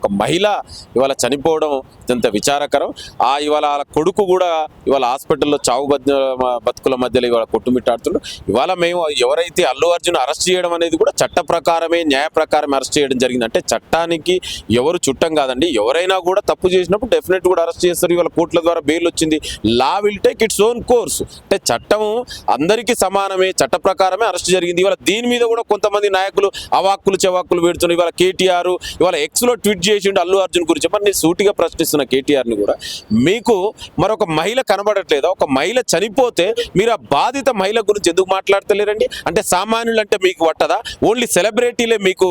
ఒక మహిళ ఇవాళ చనిపోవడం అత్యంత విచారకరం. ఇవాళ వాళ్ళ కొడుకు కూడా ఇవాళ హాస్పిటల్లో చావు బతుకుల మధ్యలో ఇవాళ కొట్టుమిట్టాడుతున్నాడు. ఇవాళ మేము ఎవరైతే అల్లు అర్జున్ అరెస్ట్ చేయడం అనేది కూడా చట్ట ప్రకారమే, న్యాయ ప్రకారమే అరెస్ట్ చేయడం జరిగింది. అంటే చట్టానికి ఎవరు చుట్టం కాదండి. ఎవరైనా కూడా తప్పు చేసినప్పుడు డెఫినెట్ కూడా అరెస్ట్ చేస్తారు. ఇవాళ కోర్టుల ద్వారా బెయిల్ వచ్చింది. Law will take its own course. అంటే చట్టం అందరికీ సమానమే, చట్ట ప్రకారమే అరెస్ట్ జరిగింది. ఇవాళ దీని మీద కూడా కొంతమంది నాయకులు అవాక్కులు చెవాక్కులు పెడుతున్నారు. ఇవాళ కేటీఆర్ ఇవాళ ఎక్స్లో ట్వీట్ చేసిండు అల్లు అర్జున్ గురించి. మరి నేను సూటిగా ప్రశ్నిస్తున్న కేటీఆర్ని కూడా, మీకు మరొక మహిళ కనబడట్లేదా? ఒక మహిళ చనిపోతే మీరు ఆ బాధిత మహిళ గురించి ఎందుకు మాట్లాడతలేరండి? అంటే సామాన్యులు అంటే మీకు పట్టదా? ఓన్లీ సెలబ్రిటీలే మీకు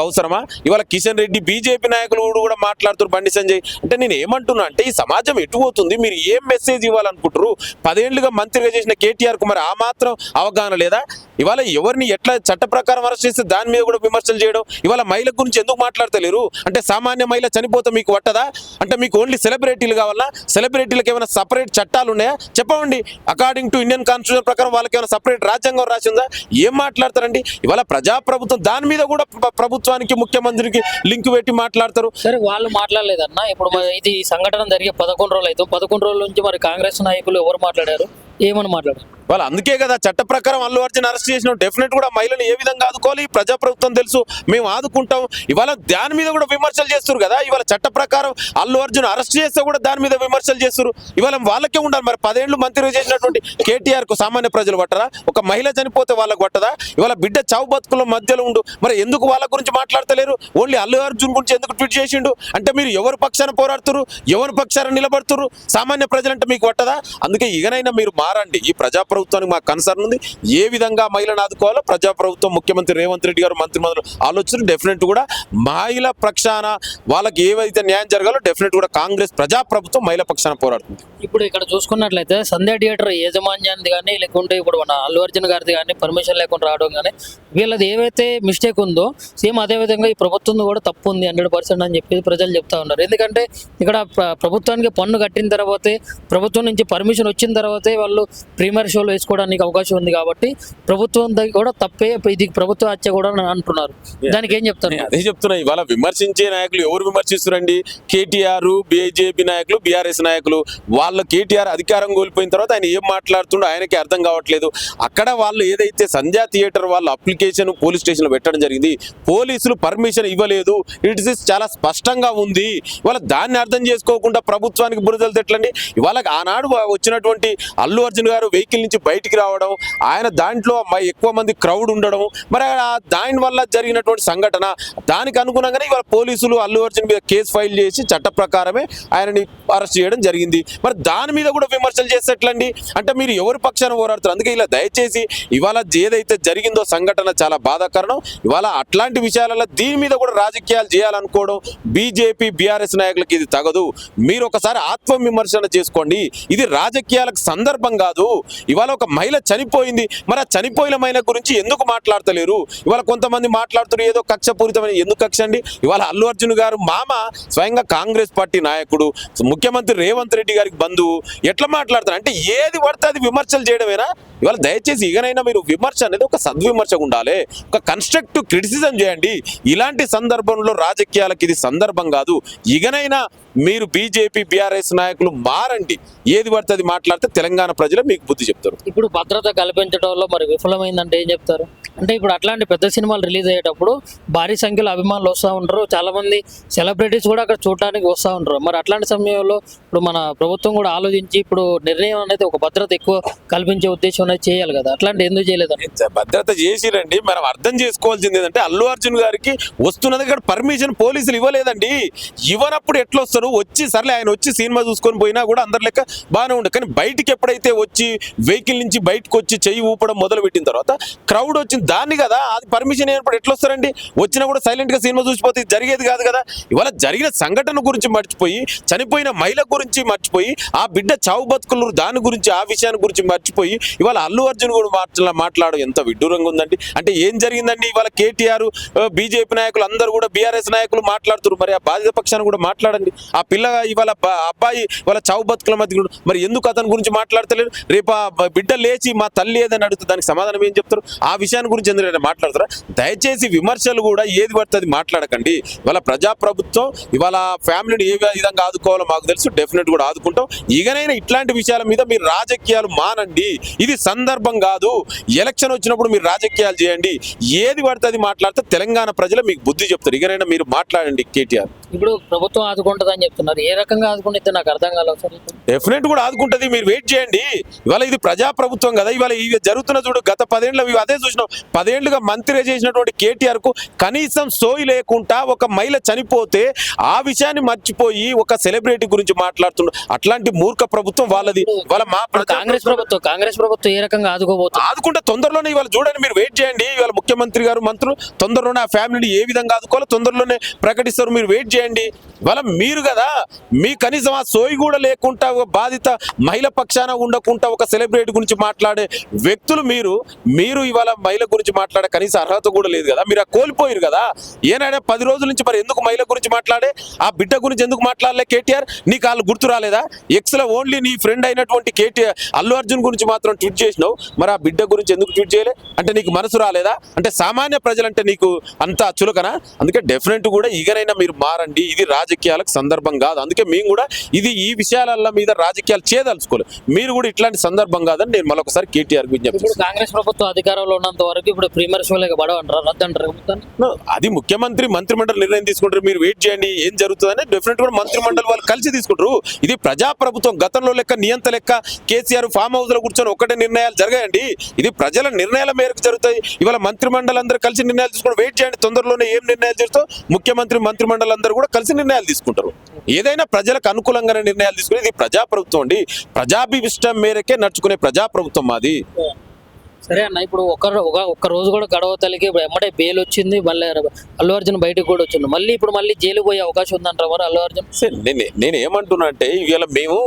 అవసరమా? ఇవాళ కిషన్ రెడ్డి బీజేపీ నాయకులు కూడా మాట్లాడుతారు, బండి సంజయ్. అంటే నేను ఏమంటున్నా అంటే ఈ సమాజం ఎటు పోతుంది? మీరు ఏం మెసేజ్ ఇవ్వాలనుకుంటారు? 10 ఏళ్లుగా మంత్రిగా చేసిన కేటీఆర్ కు మరి ఆ మాత్రం అవగాహన లేదా? ఇవాళ ఎవరిని ఎట్లా చట్ట ప్రకారం అరెస్ట్ చేస్తే దాని మీద కూడా విమర్శలు చేయడం. ఇవాళ మహిళ గురించి ఎందుకు మాట్లాడతలేరు? అంటే సామాన్య మహిళ చనిపోతే మీకు పట్టదా? అంటే మీకు ఓన్లీ సెలబ్రిటీలు కావాలా? సెలబ్రిటీలకు ఏమైనా సపరేట్ చట్టాలు ఉన్నాయా? చెప్పండి. అకార్డింగ్ టు ఇండియన్ కాన్స్టిట్యూషన్ ప్రకారం వాళ్ళకి ఏమైనా సపరేట్ రాజ్యాంగం రాసిందా? ఏం మాట్లాడతారండి? ఇవాళ ప్రజాప్రభుత్వం దాని మీద కూడా ప్రభుత్వానికి, ముఖ్యమంత్రికి లింక్ పెట్టి మాట్లాడతారు. సరే, వాళ్ళు మాట్లాడలేదన్న. ఇప్పుడు ఇది సంఘటన జరిగే 11 రోజులు అయితే 11 రోజుల నుంచి మరి కాంగ్రెస్ నాయకులు ఎవరు మాట్లాడారు? ఏమని మాట్లాడారు? వాళ్ళు అందుకే కదా చట్ట ప్రకారం అల్లు అర్జున్ అరెస్ట్ చేసిన. డెఫినెట్ కూడా మహిళలు ఏ విధంగా ఆదుకోవాలి ప్రజాప్రభుత్వం తెలుసు, మేము ఆదుకుంటాం. ఇవాళ దాని మీద కూడా విమర్శలు చేస్తారు కదా. ఇవాళ చట్ట ప్రకారం అల్లు అర్జున్ అరెస్ట్ చేస్తే కూడా దాని మీద విమర్శలు చేస్తారు. ఇవాళ వాళ్ళకే ఉండాలి. మరి 10 ఏళ్లు మంత్రిగా చేసినటువంటి కేటీఆర్ కు సామాన్య ప్రజలు పట్టరా? ఒక మహిళ చనిపోతే వాళ్ళకు పట్టదా? ఇవాళ బిడ్డ చావు బతుకుల మధ్యలో ఉండు. మరి ఎందుకు వాళ్ళ గురించి మాట్లాడతలేరు? ఓన్లీ అల్లు అర్జున్ గురించి ఎందుకు ట్వీట్ చేసిండు? అంటే మీరు ఎవరి పక్షాన పోరాడుతున్నారు, ఎవరి పక్షాన నిలబడుతున్నారు? సామాన్య ప్రజలంటే మీకు పట్టదా? అందుకే ఇకనైనా మీరు మారండి. ఈ ప్రజాప్రభుత్వానికి మాకు కన్సర్న్ ఉంది. ఏ విధంగా మహిళను ఆదుకోవాలో ప్రజాప్రభుత్వం, ముఖ్యమంత్రి రేవంత్ రెడ్డి గారు, మంత్రిమండలి ఆలోచన డెఫినెట్ కూడా మహిళ పక్షాన వాళ్ళకి ఏవైతే న్యాయం జరగాలో డెఫినెట్ కూడా కాంగ్రెస్ ప్రజాప్రభుత్వం మహిళా పక్షాన పోరాడుతుంది. ఇప్పుడు ఇక్కడ చూసుకున్నట్లయితే సంధ్య థియేటర్ యాజమాన్యాన్ని కానీ, లేకుంటే ఇప్పుడు మన అల్లు అర్జున్ గారిది కానీ పర్మిషన్ లేకుండా రావడం కానీ, వీళ్ళది ఏవైతే మిస్టేక్ ఉందో సేమ్ అదే విధంగా ఈ ప్రభుత్వం కూడా తప్పు ఉంది 100% అని చెప్పి ప్రజలు చెప్తా ఉన్నారు. ఎందుకంటే ఇక్కడ ప్రభుత్వానికి పన్ను కట్టిన తర్వాతే, ప్రభుత్వం నుంచి పర్మిషన్ వచ్చిన తర్వాతే వాళ్ళు ప్రీమియర్ షోలు వేసుకోవడానికి అవకాశం ఉంది. కాబట్టి ప్రభుత్వం కూడా తప్పే, ఇది ప్రభుత్వ హత్య కూడా అంటున్నారు. దానికి ఏం చెప్తారు? అదే చెప్తున్నా. ఇవాళ విమర్శించే నాయకులు ఎవరు విమర్శిస్తారండి? కేటీఆర్, బీజేపీ నాయకులు, బీఆర్ఎస్ నాయకులు. వాళ్ళ కేటీఆర్ అధికారం కోల్పోయిన తర్వాత ఆయన ఏం మాట్లాడుతుండో ఆయనకి అర్థం కావట్లేదు. అక్కడ వాళ్ళు ఏదైతే సంధ్యా థియేటర్ వాళ్ళ అప్లికేషన్ పోలీస్ స్టేషన్లో పెట్టడం జరిగింది, పోలీసులు పర్మిషన్ ఇవ్వలేదు. ఇట్ ఇస్ చాలా స్పష్టంగా ఉంది. ఇవాళ దాన్ని అర్థం చేసుకోకుండా ప్రభుత్వానికి బురదలు తెట్లండి. ఇవాళ ఆనాడు వచ్చినటువంటి అల్లు అర్జున్ గారు వెహికల్ నుంచి బయటికి రావడం, ఆయన దాంట్లో ఎక్కువ మంది క్రౌడ్ ఉండడం, మరి దాని వల్ల జరిగినటువంటి సంఘటన, దానికి అనుగుణంగానే ఇవాళ పోలీసులు అల్లు అర్జున్ మీద కేసు ఫైల్ చేసి చట్ట ప్రకారమే ఆయనని అరెస్ట్ చేయడం జరిగింది. మరి దాని మీద కూడా విమర్శలు చేసేట్లండి. అంటే మీరు ఎవరి పక్షాన పోరాడుతారు? అందుకే ఇలా దయచేసి ఇవాళ ఏదైతే జరిగిందో సంఘటన చాలా బాధాకరణం. ఇవాళ అట్లాంటి విషయాలలో దీని మీద కూడా రాజకీయాలు చేయాలనుకోవడం బీజేపీ, బీఆర్ఎస్ నాయకులకి ఇది తగదు. మీరు ఒకసారి ఆత్మవిమర్శన చేసుకోండి. ఇది రాజకీయాలకు సందర్భం కాదు. ఇవాళ ఒక మహిళ చనిపోయింది, మరి ఆ చనిపోయిన మహిళ గురించి ఎందుకు మాట్లాడతలేరు? ఇవాళ కొంతమంది మాట్లాడుతున్నారు ఏదో కక్షపూరితమైన. ఎందుకు కక్ష అండి? ఇవాళ అల్లు అర్జున్ గారు మామ స్వయంగా కాంగ్రెస్ పార్టీ నాయకుడు, ముఖ్యమంత్రి రేవంత్ రెడ్డి గారికి బంధువు. ఎట్లా మాట్లాడతారు? అంటే ఏది పడితే అది విమర్శలు చేయడమేనా? ఇవాళ దయచేసి ఇకనైనా మీరు విమర్శ అనేది ఒక సద్విమర్శగా ఉండాలి, ఒక కన్స్ట్రక్టివ్ క్రిటిసిజం చేయండి. ఇలాంటి సందర్భంలో రాజకీయాలకు ఇది సందర్భం కాదు. ఇకనైనా మీరు బీజేపీ, బీఆర్ఎస్ నాయకులు మారండి. ఏది పడితే అది మాట్లాడితే తెలంగాణ ప్రజలు మీకు బుద్ధి చెప్తారు. ఇప్పుడు భద్రత కల్పించడంలో మరి విఫలమైందంటే ఏం చెప్తారు? అంటే ఇప్పుడు అట్లాంటి పెద్ద సినిమాలు రిలీజ్ అయ్యేటప్పుడు భారీ సంఖ్యలో అభిమానులు వస్తూ ఉంటారు, చాలా మంది సెలబ్రిటీస్ కూడా అక్కడ చూడడానికి వస్తూ ఉంటారు. మరి అట్లాంటి సమయంలో ఇప్పుడు మన ప్రభుత్వం కూడా ఆలోచించి ఇప్పుడు నిర్ణయం అనేది ఒక భద్రత ఎక్కువ కల్పించే ఉద్దేశం అనేది చేయాలి కదా. అట్లాంటి ఎందుకు చేయలేదు? భద్రత చేసిరండి. మనం అర్థం చేసుకోవాల్సింది ఏంటంటే అల్లు అర్జున్ గారికి వస్తున్నది ఇక్కడ పర్మిషన్ పోలీసులు ఇవ్వలేదండి. ఇవ్వనప్పుడు ఎట్లా వస్తారు? వచ్చి సర్లే ఆయన వచ్చి సినిమా చూసుకొని పోయినా కూడా అందరి లెక్క బాగానే ఉండదు. కానీ బయటికి ఎప్పుడైతే వచ్చి వెహికల్ నుంచి బయటకు వచ్చి చెయ్యి ఊపడం మొదలు పెట్టిన తర్వాత క్రౌడ్ వచ్చింది దాన్ని కదా, అది పర్మిషన్ అయినప్పుడు ఎట్లా వస్తారండి? వచ్చినా కూడా సైలెంట్ గా సినిమా చూసిపోతే జరిగేది కాదు కదా. ఇవాళ జరిగిన సంఘటన గురించి మర్చిపోయి, చనిపోయిన మహిళ గురించి మర్చిపోయి, ఆ బిడ్డ చావు బతుకులు దాని గురించి, ఆ విషయాన్ని గురించి మర్చిపోయి ఇవాళ అల్లు అర్జున్ కూడా మాట్లాడడం ఎంత విడ్డూరంగా ఉందండి. అంటే ఏం జరిగిందండి? ఇవాళ కేటీఆర్, బీజేపీ నాయకులు అందరూ కూడా బీఆర్ఎస్ నాయకులు మాట్లాడుతున్నారు. మరి ఆ బాధిత పక్షాన్ని కూడా మాట్లాడండి. ఆ పిల్ల ఇవాళ అబ్బాయి వాళ్ళ చావు బతుకుల మధ్య మరి ఎందుకు అతని గురించి మాట్లాడతలేరు? రేపు ఆ బిడ్డ లేచి మా తల్లి ఏదని అడుగుతుంది, దానికి సమాధానం ఏం చెప్తారు? ఆ విషయాన్ని గురించి గురించి ఎందుకంటే మాట్లాడతారా? దయచేసి విమర్శలు కూడా ఏది పడుతుంది మాట్లాడకండి. ఇవాళ ప్రజాప్రభుత్వం ఇవాళ ఫ్యామిలీని ఏ విధంగా ఆదుకోవాలో మాకు తెలుసు, డెఫినెట్ కూడా ఆదుకుంటాం. ఇకనైనా ఇట్లాంటి విషయాల మీద మీరు రాజకీయాలు మానండి. ఇది సందర్భం కాదు. ఎలక్షన్ వచ్చినప్పుడు మీరు రాజకీయాలు చేయండి. ఏది పడుతుంది మాట్లాడితే తెలంగాణ ప్రజలు మీకు బుద్ధి చెప్తారు. ఇకనైనా మీరు మాట్లాడండి. కేటీఆర్ ఇప్పుడు ప్రభుత్వం ఆదుకుంటుంది అని చెప్తున్నారు. ఏ రకంగా ఆదుకుంటే నాకు అర్థం కాలేదు సార్. డెఫినెట్ కూడా ఆదుకుంటది. మీరు వెయిట్ చేయండి. ఇవాళ ఇది ప్రజాప్రభుత్వం కదా. ఇవాళ ఇవి జరుగుతున్న చూడు, గత 10 ఏళ్ళు అదే చూసినాం. 10 ఏళ్లుగా మంత్రిగా చేసినటువంటి కేటీఆర్ కు కనీసం సోయి లేకుండా ఒక మహిళ చనిపోతే ఆ విషయాన్ని మర్చిపోయి ఒక సెలబ్రిటీ గురించి మాట్లాడుతున్నాడు. అట్లాంటి మూర్ఖ ప్రభుత్వం వాళ్ళది. ఇవాళ మా కాంగ్రెస్ ప్రభుత్వం ఏ రకంగా ఆదుకోబోతుంది? ఆదుకుంటే తొందరలోనే ఇవాళ చూడండి, మీరు వెయిట్ చేయండి. ఇవాళ ముఖ్యమంత్రి గారు మంత్రులు తొందరలోనే ఆ ఫ్యామిలీని ఏ విధంగా ఆదుకోవాలో తొందరలోనే ప్రకటిస్తారు. మీరు వెయిట్ చేయండి. ఇవాళ మీరు కదా, మీ కనీసం ఆ సోయి కూడా లేకుండా ఒక బాధిత మహిళ పక్షాన ఉండకుండా ఒక సెలబ్రిటీ గురించి మాట్లాడే వ్యక్తులు మీరు ఇవాళ మహిళ గురించి మాట్లాడే కనీస అర్హత కూడా లేదు కదా. మీరు కోల్పోయారు కదా. ఏనాడే 10 రోజుల నుంచి మరి ఎందుకు మహిళ గురించి మాట్లాడే, ఆ బిడ్డ గురించి ఎందుకు మాట్లాడలే కేటీఆర్? నీకు వాళ్ళు గుర్తు రాలేదా? ఎక్స్ లో ఓన్లీ నీ ఫ్రెండ్ అయినటువంటి కేటీఆర్ అల్లు అర్జున్ గురించి మాత్రం ట్వీట్ చేసినావు. మరి ఆ బిడ్డ గురించి ఎందుకు ట్వీట్ చేయలే? అంటే నీకు మనసు రాలేదా? అంటే సామాన్య ప్రజలంటే నీకు అంత చులకనా? అందుకే డెఫినెట్ కూడా ఇకనైనా మీరు మారండి. ఇది రాజకీయాలకు సందర్భం కాదు. అందుకే మేము కూడా ఈ విషయాల మీద రాజకీయాలు చేయదలుచుకోలేదు. మీరు కూడా ఇట్లాంటి సందర్భం కాదని నేను మరొకసారి కేటీఆర్ విజ్ఞప్తి. ఇప్పుడు కాంగ్రెస్ ప్రభుత్వం అధికారంలో ఉన్నంత వరకు ఇప్పుడు ప్రీమియర్స్ పడవంటారు, రద్దంటారు. అది మంత్రిమండలి నిర్ణయం తీసుకుంటారు. మీరు వెయిట్ చేయండి ఏం జరుగుతుందని. డెఫినెట్ కూడా మంత్రిమండలి వాళ్ళు కలిసి తీసుకుంటారు. ఇది ప్రజాప్రభుత్వం. గతంలో లెక్క నియంత లెక్క కేసీఆర్ ఫామ్ హౌస్ లో కూర్చొని ఒకటే నిర్ణయాలు జరగాయండి. ఇది ప్రజల నిర్ణయాల మేరకు జరుగుతాయి. ఇవాళ మంత్రిమండలి అందరూ కలిసి నిర్ణయాలు తీసుకుంటారు. వెయిట్ చేయండి, తొందరలోనే ఏం నిర్ణయాలు జరుగుతాయో మంత్రిమండలి అందరూ కూడా కలిసి నిర్ణయాలు తీసుకుంటారు. ఏదైనా ప్రజలకు అనుకూలంగానే నిర్ణయాలు తీసుకుని. ఇది ప్రజాప్రభుత్వం అండి. ప్రజాభిష్టం మేరకే నడుచుకునే ప్రజాప్రభుత్వం మాది. సరే అన్న, ఇప్పుడు ఒక్క రోజు కూడా గడవతలికి ఇప్పుడు ఎమ్మటే బెయిల్ వచ్చింది. మళ్ళీ అల్లు అర్జున్ బయటకు కూడా వచ్చింది. మళ్ళీ జైలు పోయే అవకాశం ఉందంటారు మరి అల్లు అర్జున్? నేను ఏమంటున్నా అంటే, ఇవాళ మేము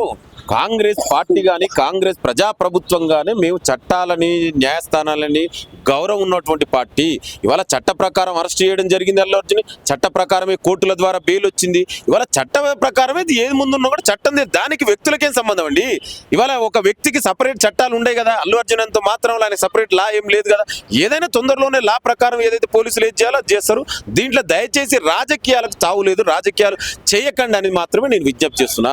కాంగ్రెస్ పార్టీ కానీ కాంగ్రెస్ ప్రజాప్రభుత్వం కానీ మేము చట్టాలని న్యాయస్థానాలని గౌరవం ఉన్నటువంటి పార్టీ. ఇవాళ చట్ట ప్రకారం అరెస్ట్ చేయడం జరిగింది అల్లు అర్జున్. చట్ట ప్రకారమే కోర్టుల ద్వారా బెయిల్ వచ్చింది. ఇవాళ చట్ట ప్రకారమే ఏది ముందున్నా కూడా చట్టం దానికి వ్యక్తులకేం సంబంధం అండి. ఇవాళ ఒక వ్యక్తికి సపరేట్ చట్టాలు ఉండే కదా. అల్లు అర్జున్ అంత మాత్రం ఆయన సపరేట్ లా ఏం లేదు కదా. ఏదైనా తొందరలోనే లా ప్రకారం ఏదైతే పోలీసులు ఏది చేయాలో చేస్తారు. దీంట్లో దయచేసి రాజకీయాలకు తావు లేదు. రాజకీయాలు చేయకండి అని మాత్రమే నేను విజ్ఞప్తి చేస్తున్నా.